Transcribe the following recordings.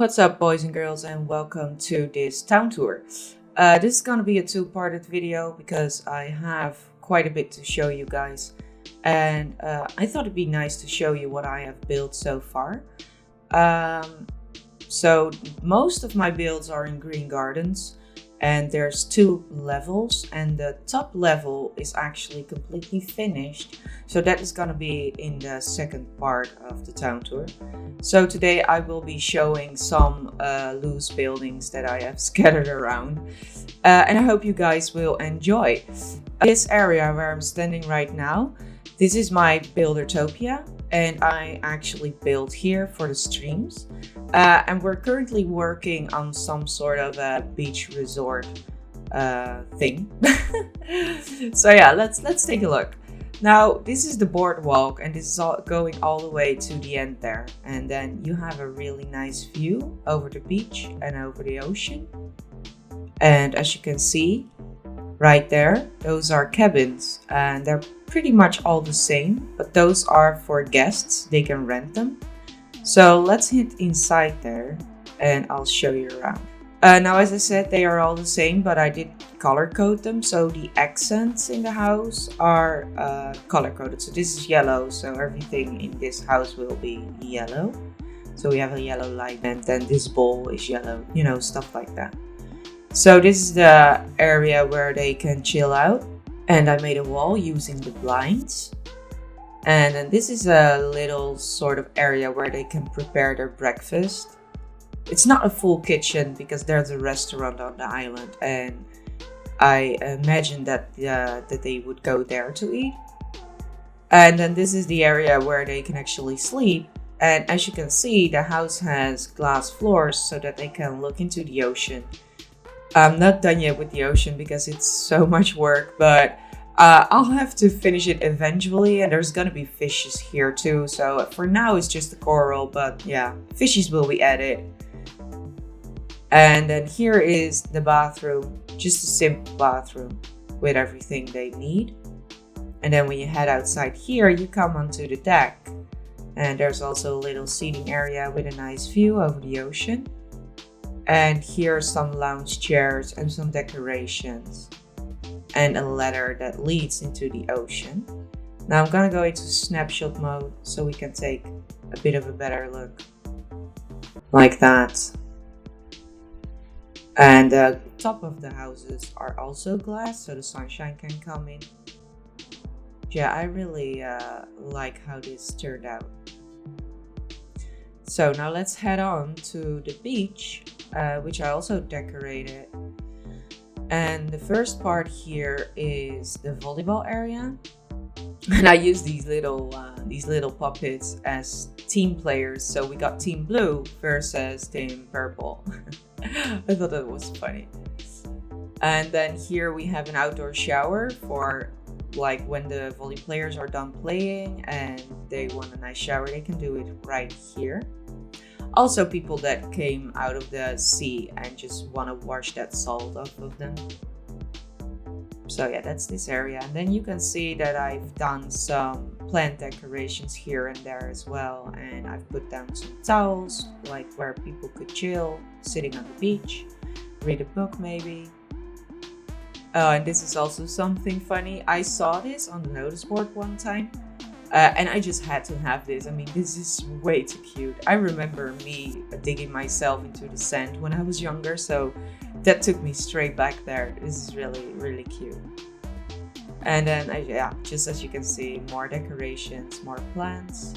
What's up, boys and girls, and welcome to this town tour. This is going to be a two-parted video because I have quite a bit to show you guys, and I thought it'd be nice to show you what I have built so far. So most of my builds are in Green Gardens, and there's two levels, and the top level is actually completely finished. So that is going to be in the second part of the town tour. So today I will be showing some loose buildings that I have scattered around, and I hope you guys will enjoy. This area where I'm standing right now, this is my Buildertopia, and I actually built here for the streams. And we're currently working on some sort of a beach resort thing. So yeah, let's take a look. Now this is the boardwalk, and this is going all the way to the end there, and then you have a really nice view over the beach and over the ocean. And as you can see right there, those are cabins, and they're pretty much all the same, but those are for guests. They can rent them. So let's hit inside there and I'll show you around. Now, as I said, they are all the same, but I did color code them. So the accents in the house are color coded. So this is yellow, so everything in this house will be yellow. So we have a yellow light, and then this bowl is yellow, you know, stuff like that. So this is the area where they can chill out. And I made a wall using the blinds. And then this is a little sort of area where they can prepare their breakfast. It's not a full kitchen because there's a restaurant on the island, and I imagine that they would go there to eat. And then this is the area where they can actually sleep. And as you can see, the house has glass floors so that they can look into the ocean. I'm not done yet with the ocean because it's so much work, but I'll have to finish it eventually, and there's gonna be fishes here too. So for now it's just the coral, but yeah, fishes will be added. And then here is the bathroom, just a simple bathroom with everything they need. And then when you head outside here, you come onto the deck, and there's also a little seating area with a nice view over the ocean. And here are some lounge chairs and some decorations, and a ladder that leads into the ocean. Now I'm gonna go into snapshot mode so we can take a bit of a better look. Like that. And the top of the houses are also glass, so the sunshine can come in. Yeah, I really like how this turned out. So now let's head on to the beach, which I also decorated. And the first part here is the volleyball area. And I use these little puppets as team players. So we got Team Blue versus Team Purple. I thought that was funny. And then here we have an outdoor shower for like when the volley players are done playing and they want a nice shower, they can do it right here. Also, people that came out of the sea and just want to wash that salt off of them. So yeah, that's this area. And then you can see that I've done some plant decorations here and there as well. And I've put down some towels, like where people could chill, sitting on the beach, read a book maybe. And this is also something funny. I saw this on the notice board one time. And I just had to have this. I mean, this is way too cute. I remember me digging myself into the sand when I was younger, so that took me straight back there. This is really, really cute. And then, yeah, just as you can see, more decorations, more plants.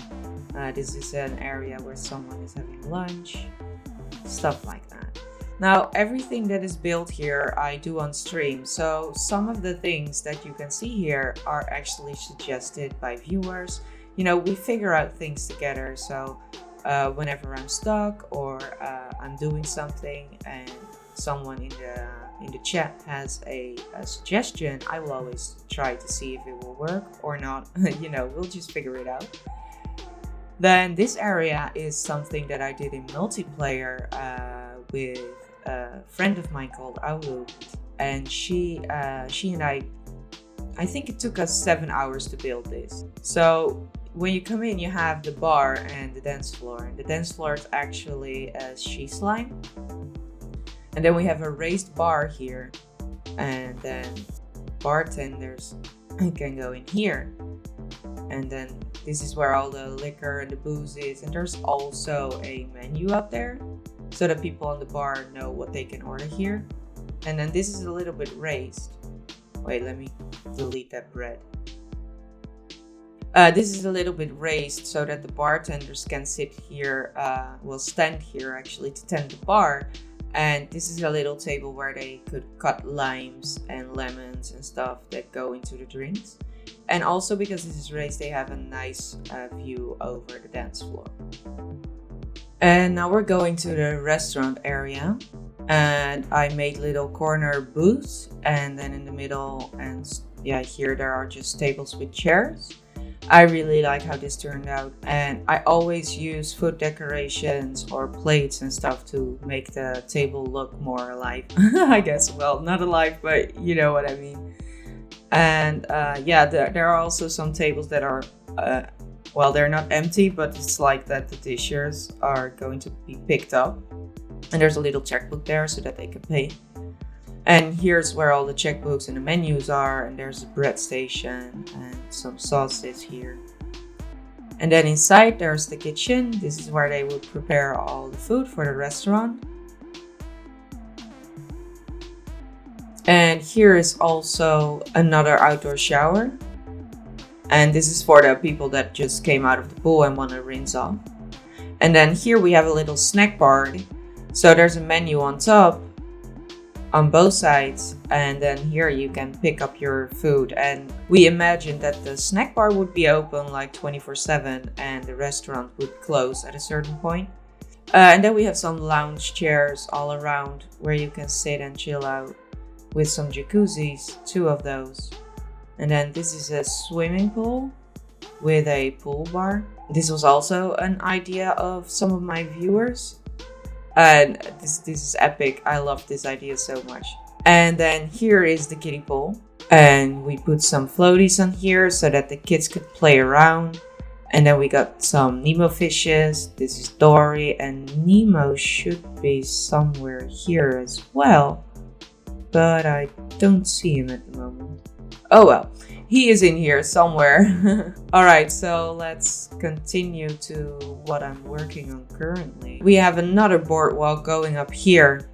This is an area where someone is having lunch, stuff like that. Now, everything that is built here, I do on stream. So some of the things that you can see here are actually suggested by viewers. You know, we figure out things together. So whenever I'm stuck or I'm doing something and someone in the chat has a suggestion, I will always try to see if it will work or not. You know, we'll just figure it out. Then this area is something that I did in multiplayer with a friend of mine called Aulu, and she and I think it took us 7 hours to build this. So when you come in, you have the bar and the dance floor. And the dance floor is actually a she slime. And then we have a raised bar here. And then bartenders can go in here. And then this is where all the liquor and the booze is. And there's also a menu up there so that people on the bar know what they can order here. And then this is a little bit raised. Wait, let me delete that bread. This is a little bit raised so that the bartenders can sit here, stand here actually to tend the bar. And this is a little table where they could cut limes and lemons and stuff that go into the drinks. And also because this is raised, they have a nice view over the dance floor. And now we're going to the restaurant area. And I made little corner booths. And then in the middle and here there are just tables with chairs. I really like how this turned out, and I always use food decorations or plates and stuff to make the table look more alive. I guess, well, not alive, but you know what I mean. And there are also some tables that are, they're not empty, but it's like that the dishes are going to be picked up. And there's a little checkbook there so that they can pay. And here's where all the checkbooks and the menus are, and there's a bread station and some sauces here. And then inside there's the kitchen. This is where they will prepare all the food for the restaurant. And here is also another outdoor shower. And this is for the people that just came out of the pool and want to rinse off. And then here we have a little snack bar. So there's a menu on top on both sides, and then here you can pick up your food. And we imagined that the snack bar would be open like 24/7 and the restaurant would close at a certain point. And then we have some lounge chairs all around where you can sit and chill out with some jacuzzis, 2 of those. And then this is a swimming pool with a pool bar. This was also an idea of some of my viewers. And this is epic. I love this idea so much. And then here is the kiddie pool. And we put some floaties on here so that the kids could play around. And then we got some Nemo fishes. This is Dory, and Nemo should be somewhere here as well. But I don't see him at the moment. Oh well, he is in here somewhere. Alright, so let's continue to what I'm working on currently. We have another boardwalk going up here.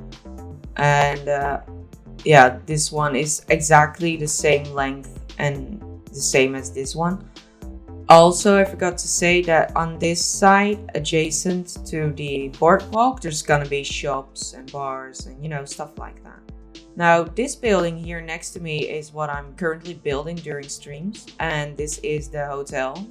And this one is exactly the same length and the same as this one. Also, I forgot to say that on this side, adjacent to the boardwalk, there's gonna be shops and bars and stuff like that. Now, this building here next to me is what I'm currently building during streams, and this is the hotel.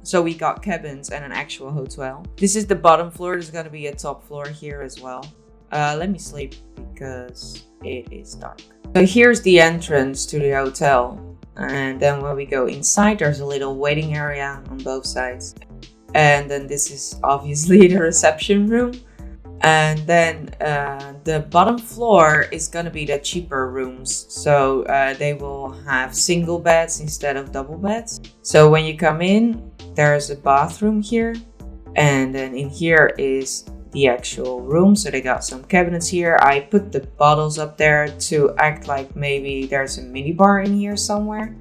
So we got cabins and an actual hotel. This is the bottom floor. There's gonna be a top floor here as well. Let me sleep because it is dark. So here's the entrance to the hotel. And then when we go inside, there's a little waiting area on both sides. And then this is obviously the reception room. And then the bottom floor is going to be the cheaper rooms. So they will have single beds instead of double beds. So when you come in, there's a bathroom here. And then in here is the actual room. So they got some cabinets here. I put the bottles up there to act like maybe there's a mini bar in here somewhere.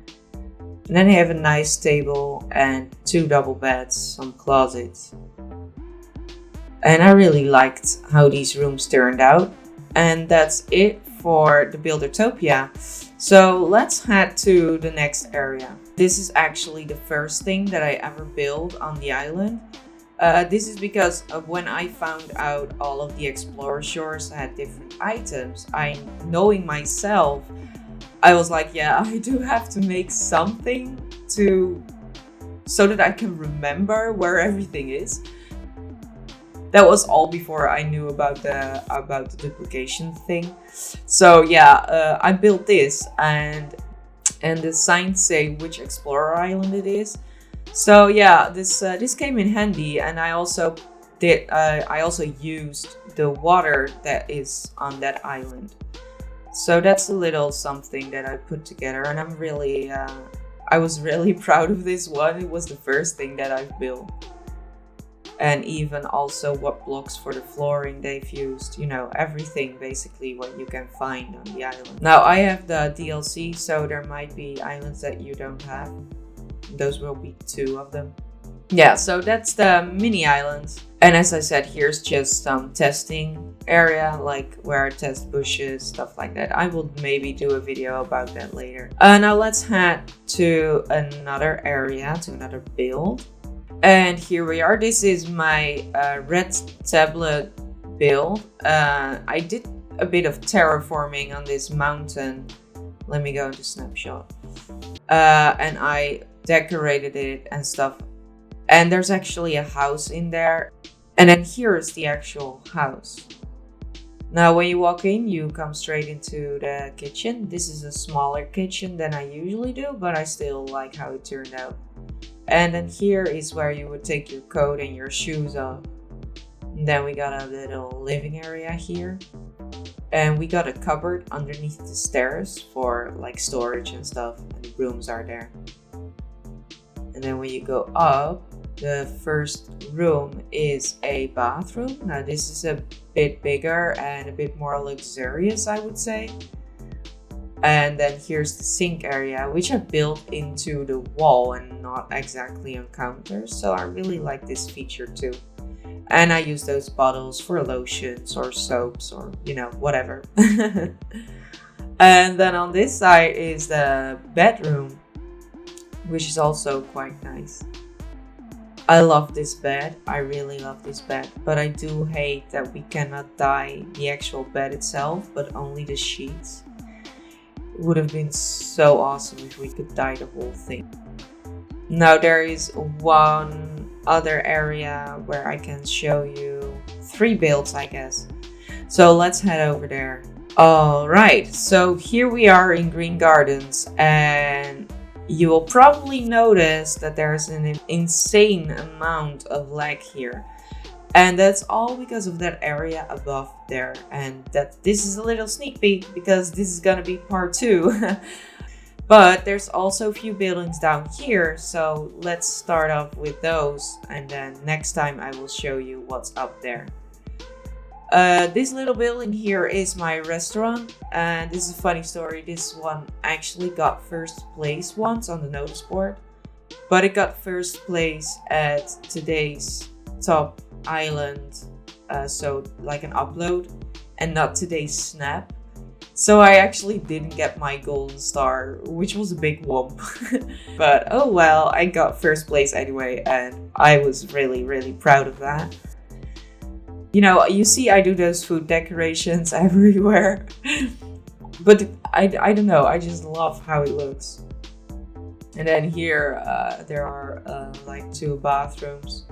And then they have a nice table and 2 double beds, some closets. And I really liked how these rooms turned out. And that's it for the Buildertopia. So let's head to the next area. This is actually the first thing that I ever built on the island. This is because when I found out all of the Explorer Shores had different items, knowing myself, I was like, yeah, I do have to make something so that I can remember where everything is. That was all before I knew about the duplication thing. So yeah, I built this, and the signs say which Explorer Island it is. So yeah, this came in handy, and I also used the water that is on that island. So that's a little something that I put together, and I'm really I was really proud of this one. It was the first thing that I've built. And even also what blocks for the flooring they've used. You know, everything basically what you can find on the island. Now I have the DLC, so there might be islands that you don't have. Those will be 2 of them. Yeah, so that's the mini island. And as I said, here's just some testing area, like where I test bushes, stuff like that. I will maybe do a video about that later. Now let's head to another area, to another build. And here we are. This is my red tablet build. I did a bit of terraforming on this mountain. Let me go into snapshot. And I decorated it and stuff. And there's actually a house in there. And then here is the actual house. Now when you walk in, you come straight into the kitchen. This is a smaller kitchen than I usually do, but I still like how it turned out. And then here is where you would take your coat and your shoes off. And then we got a little living area here. And we got a cupboard underneath the stairs for like storage and stuff. And the rooms are there. And then when you go up, the first room is a bathroom. Now this is a bit bigger and a bit more luxurious, I would say. And then here's the sink area, which I built into the wall and not exactly on counters. So I really like this feature too. And I use those bottles for lotions or soaps or, you know, whatever. And then on this side is the bedroom, which is also quite nice. I love this bed. I really love this bed. But I do hate that we cannot dye the actual bed itself, but only the sheets. It would have been so awesome if we could dye the whole thing. Now there is one other area where I can show you 3 builds, I guess. So let's head over there. Alright, so here we are in Green Gardens, and you will probably notice that there's an insane amount of lag here. And that's all because of that area above there. And that this is a little sneak peek because this is gonna be part 2. But there's also a few buildings down here. So let's start off with those. And then next time I will show you what's up there. This little building here is my restaurant. And this is a funny story. This one actually got first place once on the notice board. But it got first place at today's top island, so like an upload, and not today's snap. So I actually didn't get my golden star, which was a big whoop. But oh well, I got first place anyway, and I was really proud of that. You know, you see I do those food decorations everywhere. But I don't know, I just love how it looks. And then here there are like 2 bathrooms.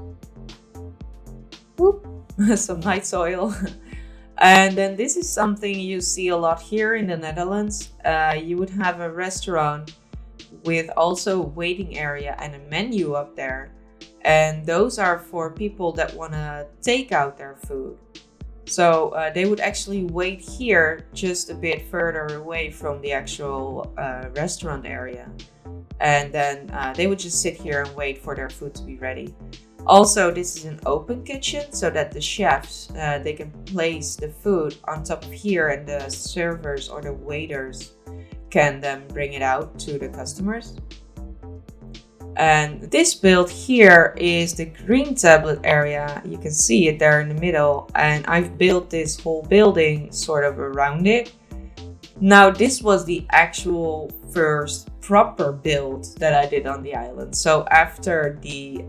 Whoop. Some night soil. And then this is something you see a lot here in the Netherlands. You would have a restaurant with also a waiting area and a menu up there. And those are for people that want to take out their food. So they would actually wait here just a bit further away from the actual restaurant area. And then they would just sit here and wait for their food to be ready. Also, this is an open kitchen so that the chefs, they can place the food on top of here and the servers or the waiters can then bring it out to the customers. And this build here is the green tablet area. You can see it there in the middle, and I've built this whole building sort of around it. Now this was the actual first proper build that I did on the island. So after the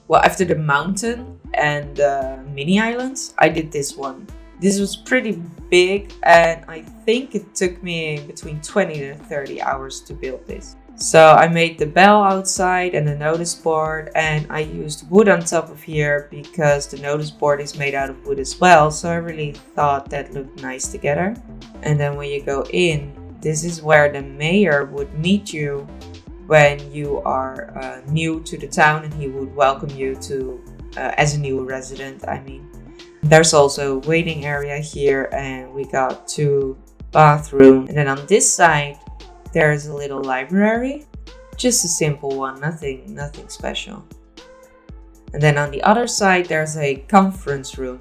after the mountain and the mini islands, I did this one. This was pretty big, and I think it took me between 20 to 30 hours to build this. So I made the bell outside and the notice board, and I used wood on top of here because the notice board is made out of wood as well. So I really thought that looked nice together. And then when you go in, this is where the mayor would meet you when you are new to the town, and he would welcome you to as a new resident, I mean. There's also a waiting area here, and we got 2 bathrooms. And then on this side, there's a little library. Just a simple one, nothing special. And then on the other side, there's a conference room.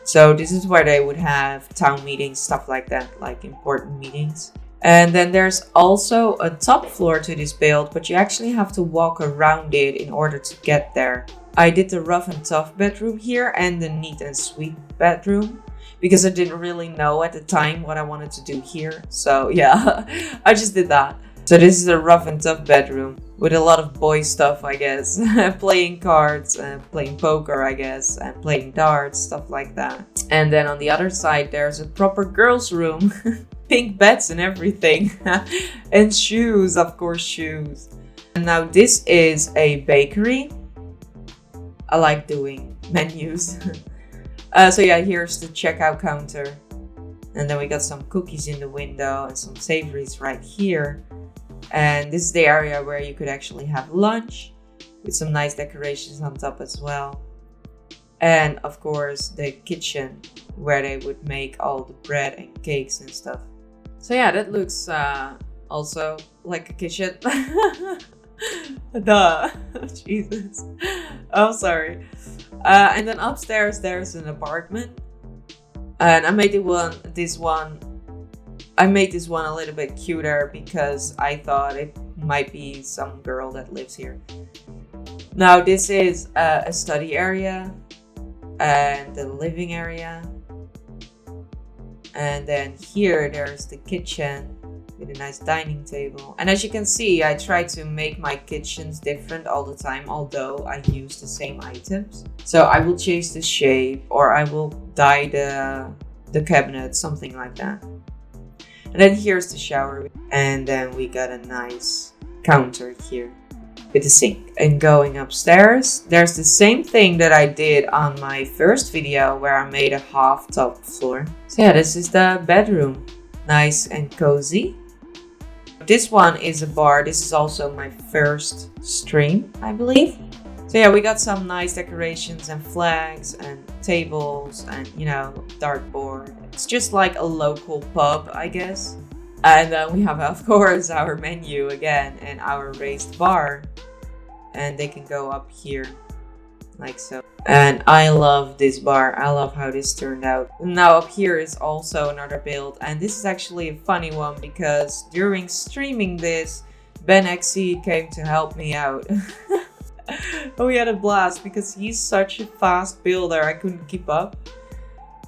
So this is where they would have town meetings, stuff like that, like important meetings. And then there's also a top floor to this build, but you actually have to walk around it in order to get there. I did the rough and tough bedroom here and the neat and sweet bedroom because I didn't really know at the time what I wanted to do here. So yeah, I just did that. So this is a rough and tough bedroom with a lot of boy stuff, I guess. Playing cards, playing poker, I guess, and playing darts, stuff like that. And then on the other side, there's a proper girls' room. Pink beds and everything. And shoes, of course, shoes. And now this is a bakery. I like doing menus. So yeah, here's the checkout counter. And then we got some cookies in the window and some savories right here. And this is the area where you could actually have lunch with some nice decorations on top as well. And of course the kitchen where they would make all the bread and cakes and stuff. So yeah, that looks also like a kitchen. Duh. Jesus. Oh, sorry. And then upstairs there's an apartment. And I made this one a little bit cuter because I thought it might be some girl that lives here. Now this is a study area and the living area. And then here there's the kitchen with a nice dining table. And as you can see, I try to make my kitchens different all the time, although I use the same items. So I will change the shape or I will dye the cabinet, something like that. And then here's the shower. And then we got a nice counter here with a sink. And going upstairs, there's the same thing that I did on my first video where I made a half top floor. So yeah, this is the bedroom. Nice and cozy. This one is a bar. This is also my first stream, I believe. So yeah, we got some nice decorations and flags and tables and, you know, dartboard. It's just like a local pub, I guess. And then we have, of course, our menu again and our raised bar. And they can go up here like so. And I love this bar. I love how this turned out. Now up here is also another build. And this is actually a funny one because during streaming this, Ben XC came to help me out. We had a blast because he's such a fast builder. I couldn't keep up.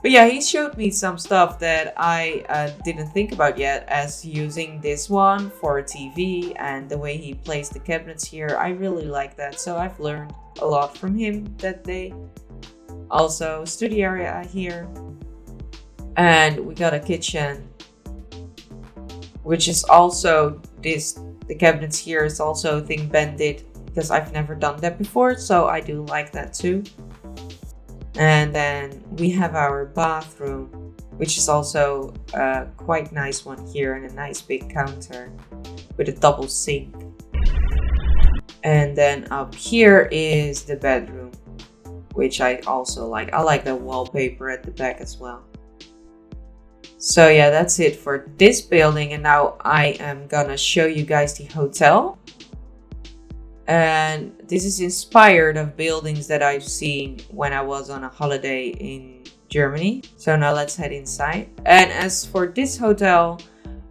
But yeah, he showed me some stuff that I didn't think about yet, as using this one for a TV and the way he placed the cabinets here. I really like that, so I've learned a lot from him that day. Also, study area here. And we got a kitchen, which is also the cabinets here is also a thing Ben did because I've never done that before, so I do like that too. And then we have our bathroom, which is also a quite nice one here, and a nice big counter with a double sink. And then up here is the bedroom, which I also like. I like the wallpaper at the back as well. So yeah, that's it for this building. And now I am gonna show you guys the hotel. And this is inspired of buildings that I've seen when I was on a holiday in Germany. So now let's head inside. And as for this hotel,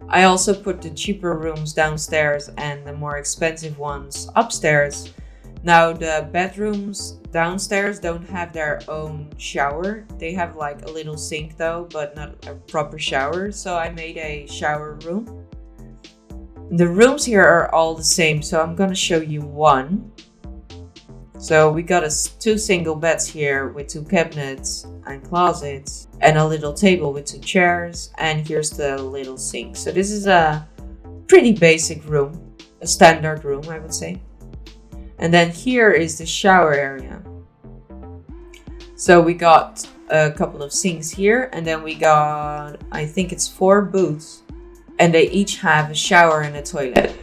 I also put the cheaper rooms downstairs and the more expensive ones upstairs. Now the bedrooms downstairs don't have their own shower. They have like a little sink though, but not a proper shower. So I made a shower room. The rooms here are all the same, so I'm gonna show you one. So we got two single beds here with two cabinets and closets and a little table with two chairs, and here's the little sink. So this is a pretty basic room, a standard room I would say. And then here is the shower area. So we got a couple of sinks here, and then we got, I think it's 4 booths. And they each have a shower and a toilet.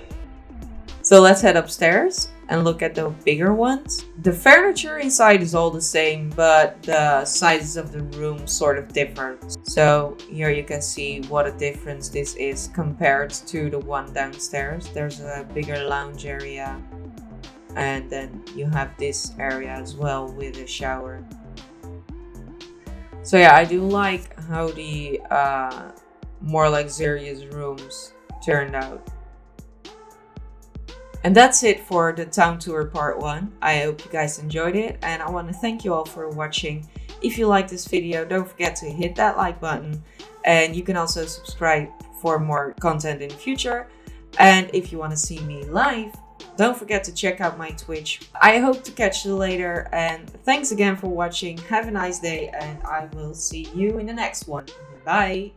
So let's head upstairs and look at the bigger ones. The furniture inside is all the same, but the sizes of the rooms sort of differ. So here you can see what a difference this is compared to the one downstairs. There's a bigger lounge area, and then you have this area as well with a shower. So yeah, I do like how the more luxurious rooms turned out. And that's it for the town tour part 1. I hope you guys enjoyed it, and I want to thank you all for watching. If you like this video, don't forget to hit that like button, and you can also subscribe for more content in the future. And if you want to see me live, don't forget to check out my Twitch. I hope to catch you later, and thanks again for watching. Have a nice day, and I will see you in the next one. Bye!